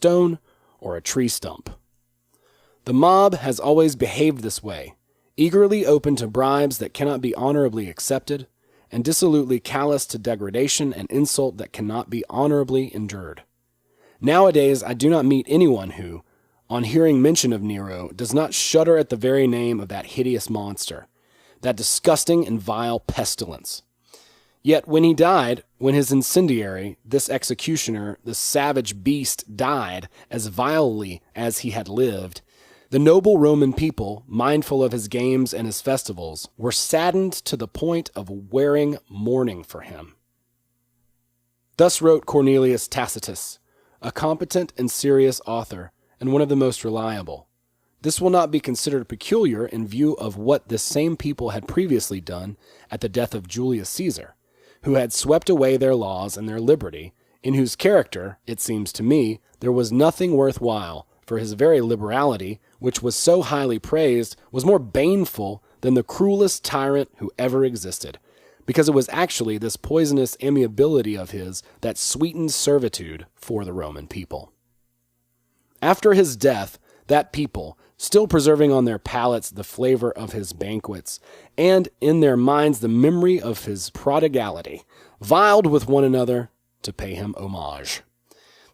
stone or a tree stump. The mob has always behaved this way, eagerly open to bribes that cannot be honorably accepted, and dissolutely callous to degradation and insult that cannot be honorably endured. Nowadays, I do not meet anyone who, on hearing mention of Nero, does not shudder at the very name of that hideous monster, that disgusting and vile pestilence. Yet when he died, when his incendiary, this executioner, this savage beast, died as vilely as he had lived, the noble Roman people, mindful of his games and his festivals, were saddened to the point of wearing mourning for him. Thus wrote Cornelius Tacitus, a competent and serious author, and one of the most reliable. This will not be considered peculiar in view of what this same people had previously done at the death of Julius Caesar, who had swept away their laws and their liberty, in whose character, it seems to me, there was nothing worth while, for his very liberality, which was so highly praised, was more baneful than the cruelest tyrant who ever existed, because it was actually this poisonous amiability of his that sweetened servitude for the Roman people. After his death, that people, still preserving on their palates the flavor of his banquets, and in their minds the memory of his prodigality, vied with one another to pay him homage.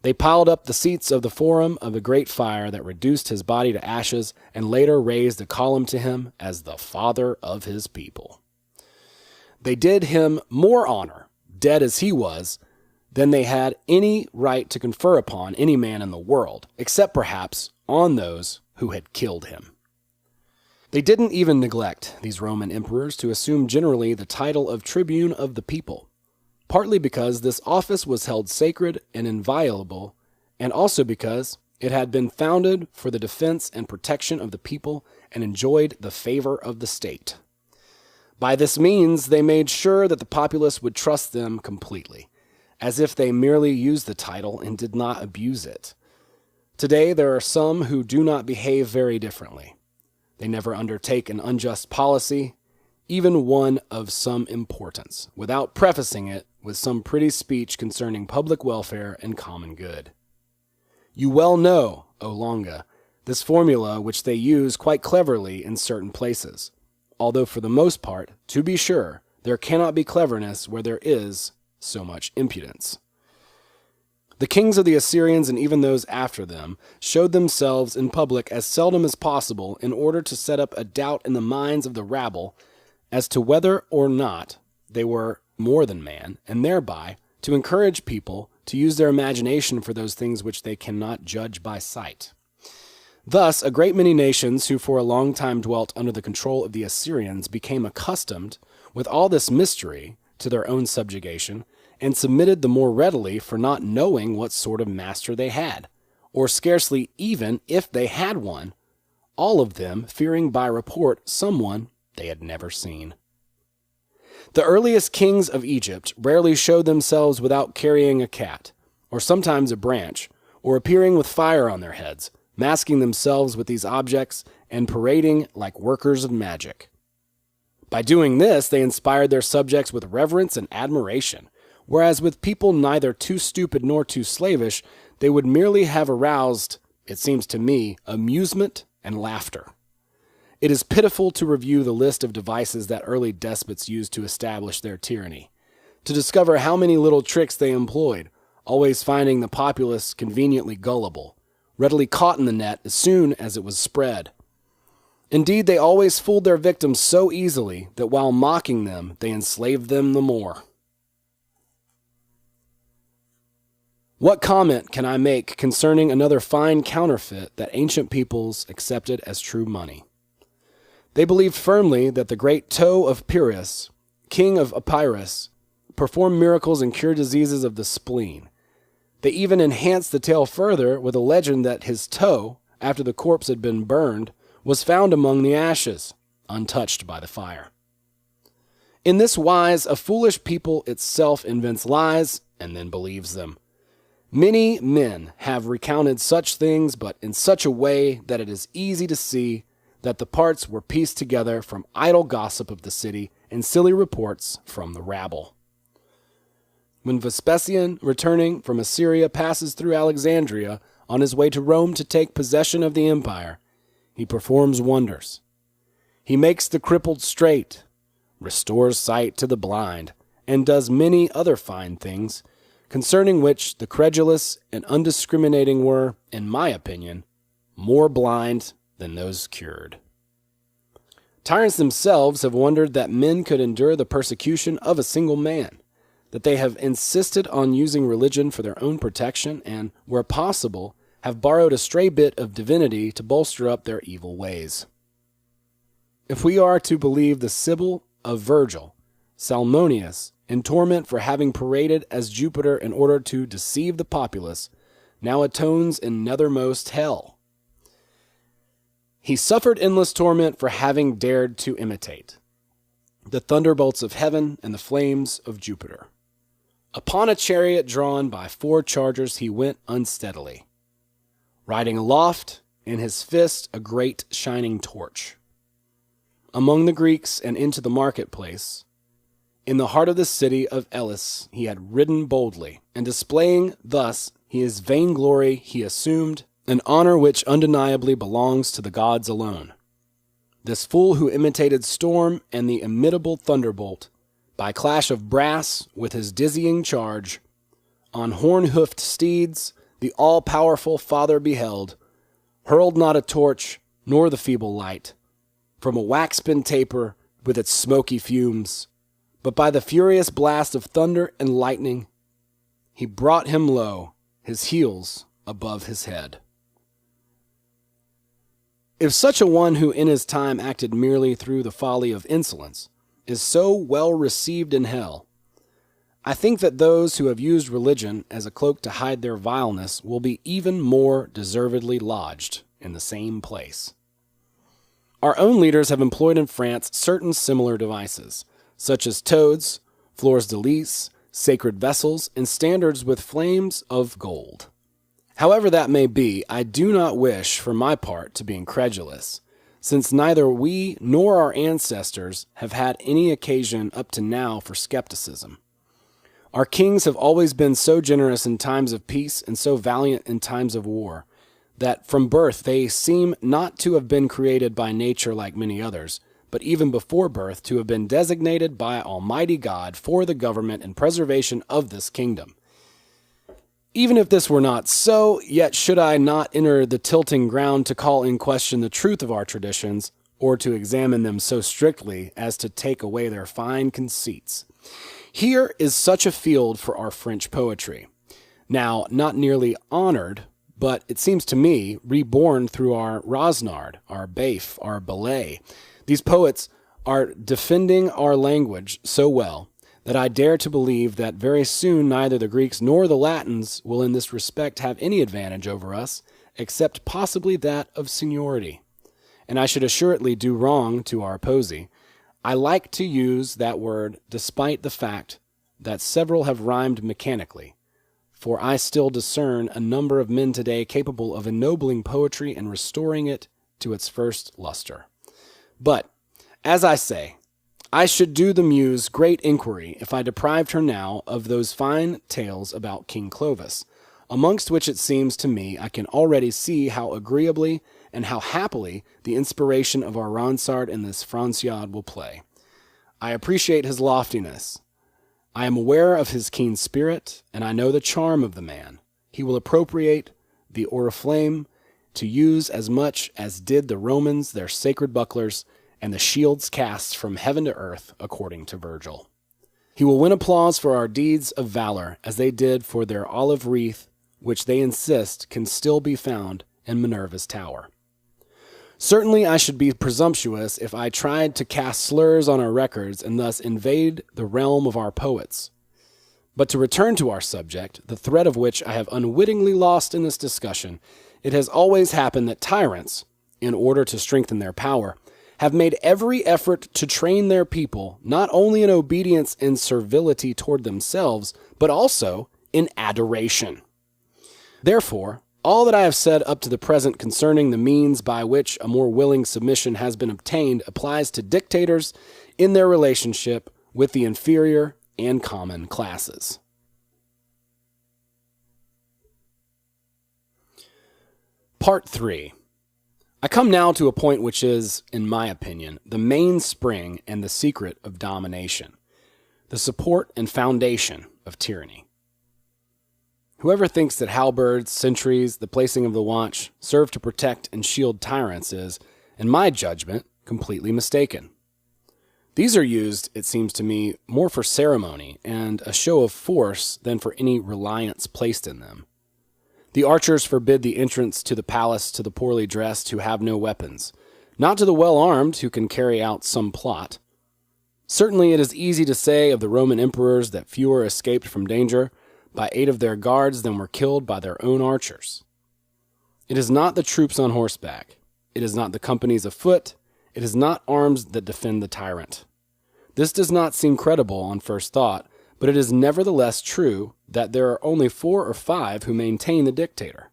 They piled up the seats of the forum of a great fire that reduced his body to ashes, and later raised a column to him as the father of his people. They did him more honor, dead as he was, than they had any right to confer upon any man in the world, except perhaps on those who had killed him. They didn't even neglect, these Roman emperors, to assume generally the title of tribune of the people, partly because this office was held sacred and inviolable, and also because it had been founded for the defense and protection of the people and enjoyed the favor of the state. By this means, they made sure that the populace would trust them completely, as if they merely used the title and did not abuse it. Today, there are some who do not behave very differently. They never undertake an unjust policy, even one of some importance, without prefacing it with some pretty speech concerning public welfare and common good. You well know, O Longa, this formula which they use quite cleverly in certain places, although for the most part, to be sure, there cannot be cleverness where there is so much impudence. The kings of the Assyrians and even those after them showed themselves in public as seldom as possible in order to set up a doubt in the minds of the rabble as to whether or not they were more than man, and thereby to encourage people to use their imagination for those things which they cannot judge by sight. Thus, a great many nations who for a long time dwelt under the control of the Assyrians became accustomed, with all this mystery, to their own subjugation, and submitted the more readily for not knowing what sort of master they had, or scarcely even if they had one, all of them fearing by report someone they had never seen. The earliest kings of Egypt rarely showed themselves without carrying a cat, or sometimes a branch, or appearing with fire on their heads, masking themselves with these objects and parading like workers of magic. By doing this, they inspired their subjects with reverence and admiration, whereas with people neither too stupid nor too slavish, they would merely have aroused, it seems to me, amusement and laughter. It is pitiful to review the list of devices that early despots used to establish their tyranny, to discover how many little tricks they employed, always finding the populace conveniently gullible, readily caught in the net as soon as it was spread. Indeed, they always fooled their victims so easily that while mocking them, they enslaved them the more. What comment can I make concerning another fine counterfeit that ancient peoples accepted as true money? They believed firmly that the great toe of Pyrrhus, king of Epirus, performed miracles and cured diseases of the spleen. They even enhanced the tale further with a legend that his toe, after the corpse had been burned, was found among the ashes, untouched by the fire. In this wise, a foolish people itself invents lies and then believes them. Many men have recounted such things, but in such a way that it is easy to see that the parts were pieced together from idle gossip of the city and silly reports from the rabble. When Vespasian, returning from Assyria, passes through Alexandria on his way to Rome to take possession of the empire, he performs wonders. He makes the crippled straight, restores sight to the blind, and does many other fine things, concerning which the credulous and undiscriminating were, in my opinion, more blind than those cured. Tyrants themselves have wondered that men could endure the persecution of a single man, that they have insisted on using religion for their own protection, and, where possible, have borrowed a stray bit of divinity to bolster up their evil ways. If we are to believe the Sibyl of Virgil, Salmoneus, in torment for having paraded as Jupiter in order to deceive the populace, now atones in nethermost hell. He suffered endless torment for having dared to imitate the thunderbolts of heaven and the flames of Jupiter. Upon a chariot drawn by 4 chargers he went unsteadily, riding aloft, in his fist a great shining torch. Among the Greeks and into the marketplace, in the heart of the city of Elis, he had ridden boldly, and displaying thus his vainglory, he assumed an honor which undeniably belongs to the gods alone. This fool who imitated storm and the imitable thunderbolt, by clash of brass with his dizzying charge, on horn-hoofed steeds the all-powerful Father beheld, hurled not a torch nor the feeble light from a wax-spin taper with its smoky fumes, but by the furious blast of thunder and lightning, he brought him low, his heels above his head. If such a one who in his time acted merely through the folly of insolence is so well received in hell, I think that those who have used religion as a cloak to hide their vileness will be even more deservedly lodged in the same place. Our own leaders have employed in France certain similar devices, such as toads, fleurs de lis, sacred vessels, and standards with flames of gold. However that may be, I do not wish, for my part, to be incredulous, since neither we nor our ancestors have had any occasion up to now for skepticism. Our kings have always been so generous in times of peace and so valiant in times of war, that from birth they seem not to have been created by nature like many others, but even before birth to have been designated by Almighty God for the government and preservation of this kingdom. Even if this were not so, yet should I not enter the tilting ground to call in question the truth of our traditions, or to examine them so strictly as to take away their fine conceits. Here is such a field for our French poetry, now not nearly honored, but it seems to me reborn through our Rosnard, our Baif, our Belay. These poets are defending our language so well that I dare to believe that very soon neither the Greeks nor the Latins will in this respect have any advantage over us, except possibly that of seniority. And I should assuredly do wrong to our Boetie. I like to use that word despite the fact that several have rhymed mechanically, for I still discern a number of men today capable of ennobling poetry and restoring it to its first luster. But, as I say, I should do the muse great inquiry if I deprived her now of those fine tales about King Clovis, amongst which it seems to me I can already see how agreeably and how happily the inspiration of our Ronsard in this Franciade will play. I appreciate his loftiness. I am aware of his keen spirit, and I know the charm of the man. He will appropriate the oriflamme to use as much as did the Romans their sacred bucklers and the shields cast from heaven to earth, according to Virgil. He will win applause for our deeds of valor, as they did for their olive wreath, which they insist can still be found in Minerva's tower. Certainly I should be presumptuous if I tried to cast slurs on our records and thus invade the realm of our poets. But to return to our subject, the thread of which I have unwittingly lost in this discussion, it has always happened that tyrants, in order to strengthen their power, have made every effort to train their people not only in obedience and servility toward themselves, but also in adoration. Therefore, all that I have said up to the present concerning the means by which a more willing submission has been obtained applies to dictators in their relationship with the inferior and common classes. Part 3. I come now to a point which is, in my opinion, the mainspring and the secret of domination, the support and foundation of tyranny. Whoever thinks that halberds, sentries, the placing of the watch serve to protect and shield tyrants is, in my judgment, completely mistaken. These are used, it seems to me, more for ceremony and a show of force than for any reliance placed in them. The archers forbid the entrance to the palace to the poorly dressed who have no weapons, not to the well-armed who can carry out some plot. Certainly it is easy to say of the Roman emperors that fewer escaped from danger by aid of their guards than were killed by their own archers. It is not the troops on horseback. It is not the companies afoot. It is not arms that defend the tyrant. This does not seem credible on first thought, but it is nevertheless true that there are only 4 or 5 who maintain the dictator,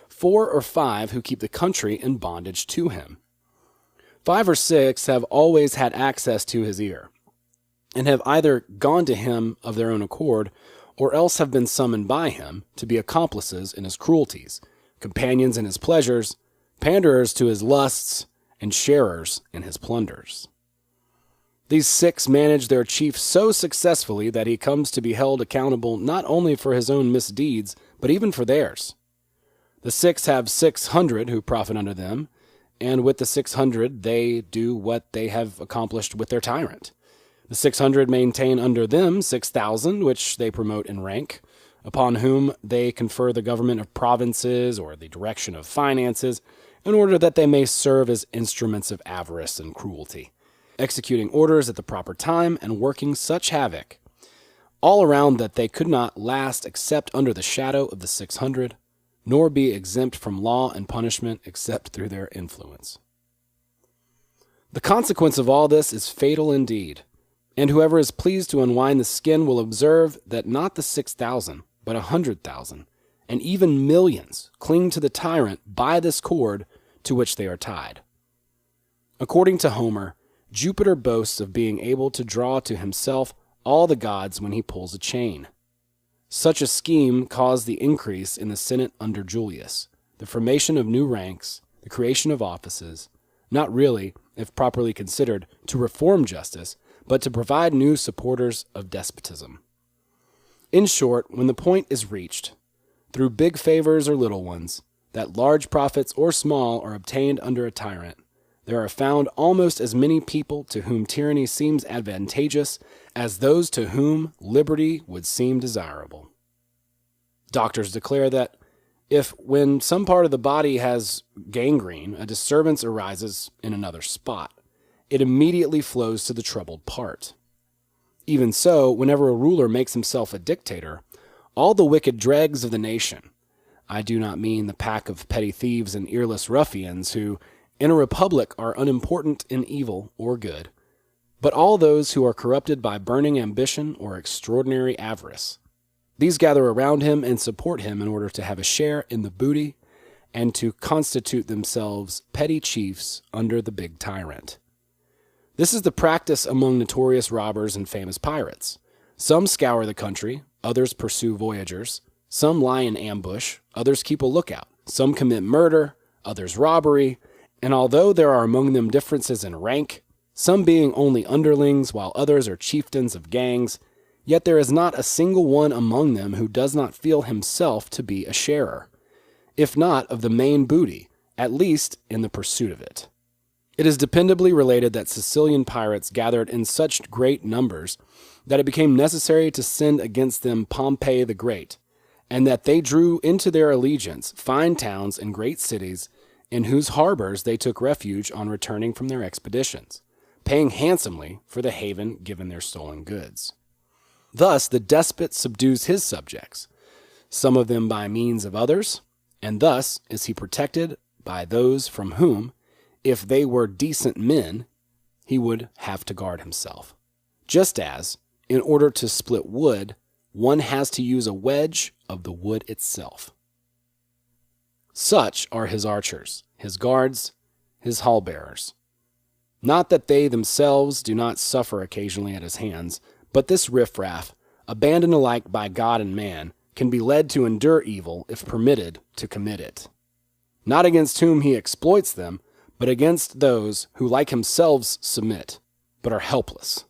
4 or 5 who keep the country in bondage to him. 5 or 6 have always had access to his ear, and have either gone to him of their own accord, or else have been summoned by him to be accomplices in his cruelties, companions in his pleasures, panderers to his lusts, and sharers in his plunders. These 6 manage their chief so successfully that he comes to be held accountable not only for his own misdeeds, but even for theirs. The 6 have 600 who profit under them, and with the 600 they do what they have accomplished with their tyrant. The 600 maintain under them 6,000, which they promote in rank, upon whom they confer the government of provinces or the direction of finances, in order that they may serve as instruments of avarice and cruelty, executing orders at the proper time and working such havoc all around that they could not last except under the shadow of the 600, nor be exempt from law and punishment except through their influence. The consequence of all this is fatal indeed, and whoever is pleased to unwind the skin will observe that not the 6,000, but 100,000, and even millions cling to the tyrant by this cord to which they are tied. According to Homer, Jupiter boasts of being able to draw to himself all the gods when he pulls a chain. Such a scheme caused the increase in the Senate under Julius, the formation of new ranks, the creation of offices, not really, if properly considered, to reform justice, but to provide new supporters of despotism. In short, when the point is reached, through big favors or little ones, that large profits or small are obtained under a tyrant, there are found almost as many people to whom tyranny seems advantageous as those to whom liberty would seem desirable. Doctors declare that if, when some part of the body has gangrene, a disturbance arises in another spot, it immediately flows to the troubled part. Even so, whenever a ruler makes himself a dictator, all the wicked dregs of the nation, I do not mean the pack of petty thieves and earless ruffians who, in a republic, are unimportant in evil or good, but all those who are corrupted by burning ambition or extraordinary avarice. These gather around him and support him in order to have a share in the booty and to constitute themselves petty chiefs under the big tyrant. This is the practice among notorious robbers and famous pirates. Some scour the country, others pursue voyagers, some lie in ambush, others keep a lookout, some commit murder, others robbery, and although there are among them differences in rank, some being only underlings while others are chieftains of gangs, yet there is not a single one among them who does not feel himself to be a sharer, if not of the main booty, at least in the pursuit of it. It is dependably related that Sicilian pirates gathered in such great numbers that it became necessary to send against them Pompey the Great, and that they drew into their allegiance fine towns and great cities in whose harbors they took refuge on returning from their expeditions, paying handsomely for the haven given their stolen goods. Thus the despot subdues his subjects, some of them by means of others, and thus is he protected by those from whom, if they were decent men, he would have to guard himself. Just as, in order to split wood, one has to use a wedge of the wood itself. Such are his archers, his guards, his hallbearers. Not that they themselves do not suffer occasionally at his hands, but this riffraff, abandoned alike by God and man, can be led to endure evil if permitted to commit it. not against whom he exploits them, but against those who like himself submit, but are helpless.